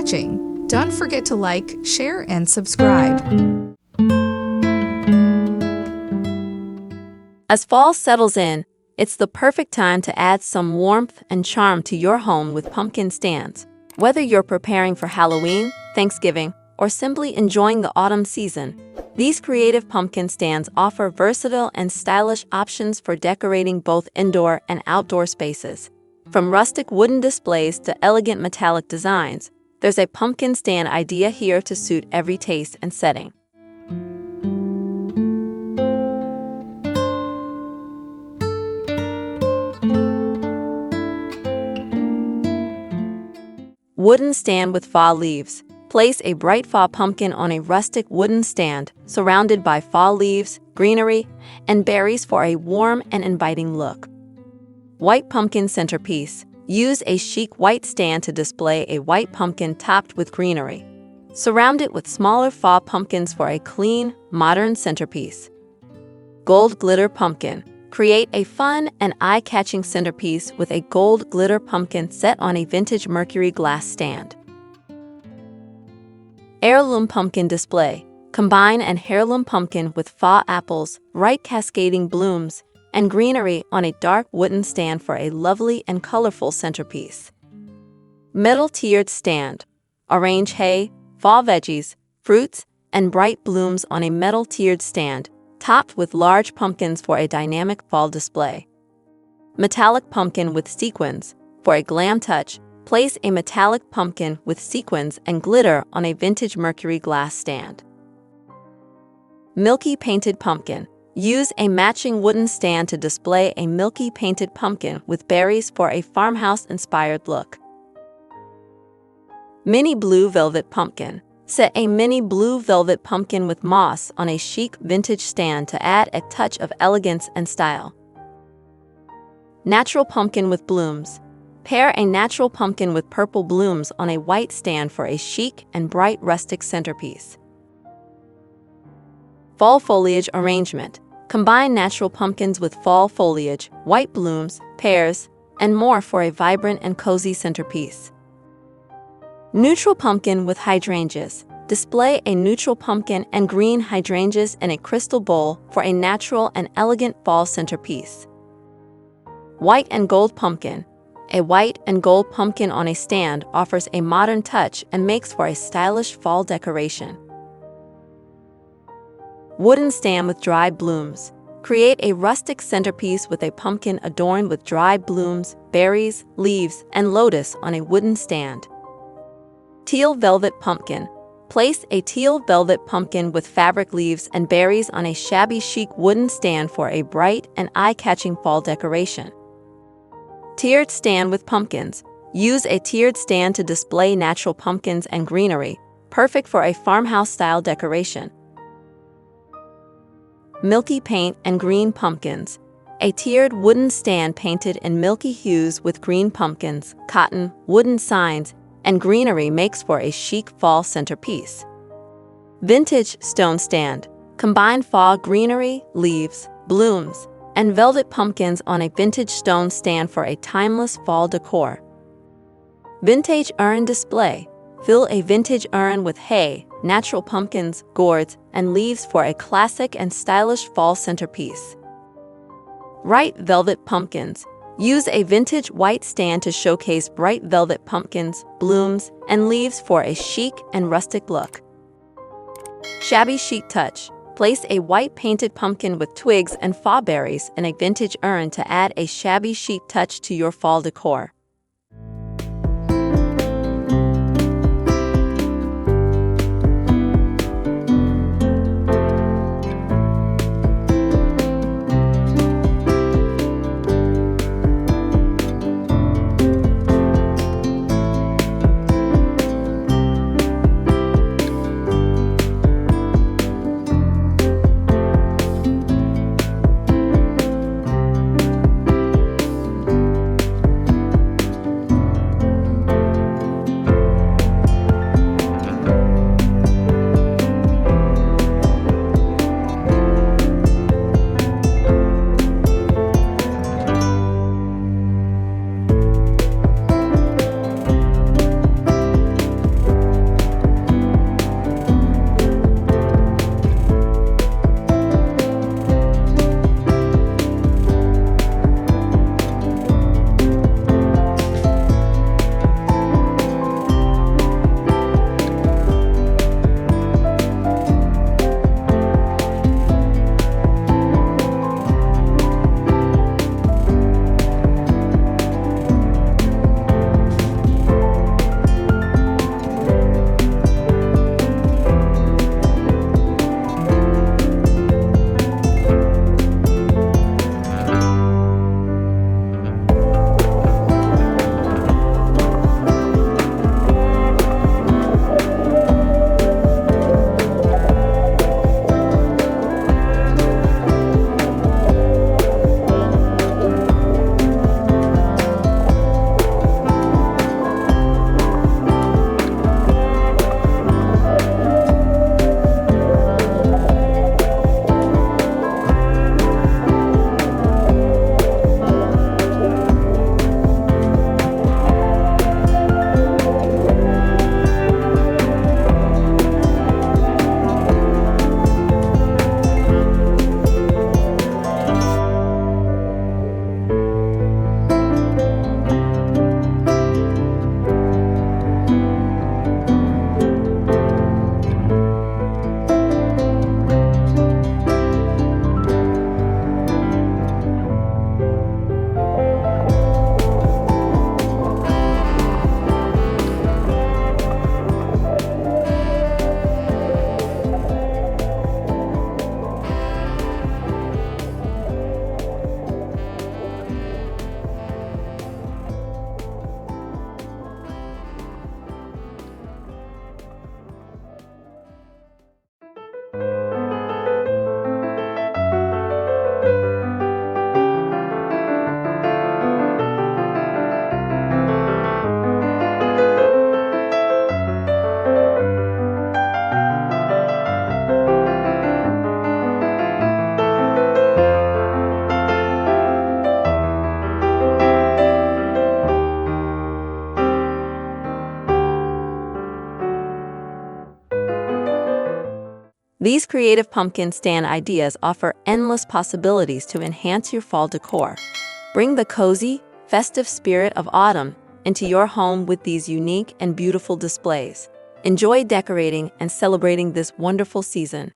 watching. Don't forget to like, share, and subscribe. As fall settles in, it's the perfect time to add some warmth and charm to your home with pumpkin stands. Whether you're preparing for Halloween, Thanksgiving, or simply enjoying the autumn season, these creative pumpkin stands offer versatile and stylish options for decorating both indoor and outdoor spaces. From rustic wooden displays to elegant metallic designs, there's a pumpkin stand idea here to suit every taste and setting. Wooden stand with fall leaves. Place a bright fall pumpkin on a rustic wooden stand surrounded by fall leaves, greenery, and berries for a warm and inviting look. White pumpkin centerpiece. Use a chic white stand to display a white pumpkin topped with greenery. Surround it with smaller fall pumpkins for a clean, modern centerpiece. Gold glitter pumpkin. Create a fun and eye-catching centerpiece with a gold glitter pumpkin set on a vintage mercury glass stand. Heirloom pumpkin display. Combine an heirloom pumpkin with fall apples, ripe cascading blooms, and greenery on a dark wooden stand for a lovely and colorful centerpiece. Metal tiered stand. Arrange hay, fall veggies, fruits, and bright blooms on a metal tiered stand, topped with large pumpkins for a dynamic fall display. Metallic pumpkin with sequins. For a glam touch, place a metallic pumpkin with sequins and glitter on a vintage mercury glass stand. Milky painted pumpkin. Use a matching wooden stand to display a milky painted pumpkin with berries for a farmhouse-inspired look. Mini blue velvet pumpkin. Set a mini blue velvet pumpkin with moss on a chic vintage stand to add a touch of elegance and style. Natural pumpkin with blooms. Pair a natural pumpkin with purple blooms on a white stand for a chic and bright rustic centerpiece. Fall foliage arrangement. Combine natural pumpkins with fall foliage, white blooms, pears, and more for a vibrant and cozy centerpiece. Neutral pumpkin with hydrangeas. Display a neutral pumpkin and green hydrangeas in a crystal bowl for a natural and elegant fall centerpiece. White and gold pumpkin. A white and gold pumpkin on a stand offers a modern touch and makes for a stylish fall decoration. Wooden stand with dried blooms. Create a rustic centerpiece with a pumpkin adorned with dried blooms, berries, leaves, and lotus on a wooden stand. Teal velvet pumpkin. Place a teal velvet pumpkin with fabric leaves and berries on a shabby chic wooden stand for a bright and eye-catching fall decoration. Tiered stand with pumpkins. Use a tiered stand to display natural pumpkins and greenery, perfect for a farmhouse-style decoration. Milky paint and green pumpkins. A tiered wooden stand painted in milky hues with green pumpkins, cotton, wooden signs, and greenery makes for a chic fall centerpiece. Vintage stone stand. Combine fall greenery, leaves, blooms, and velvet pumpkins on a vintage stone stand for a timeless fall decor. Vintage urn display. Fill a vintage urn with hay, natural pumpkins, gourds, and leaves for a classic and stylish fall centerpiece. Bright velvet pumpkins. Use a vintage white stand to showcase bright velvet pumpkins, blooms, and leaves for a chic and rustic look. Shabby chic touch. Place a white painted pumpkin with twigs and fall berries in a vintage urn to add a shabby chic touch to your fall decor. These creative pumpkin stand ideas offer endless possibilities to enhance your fall decor. Bring the cozy, festive spirit of autumn into your home with these unique and beautiful displays. Enjoy decorating and celebrating this wonderful season.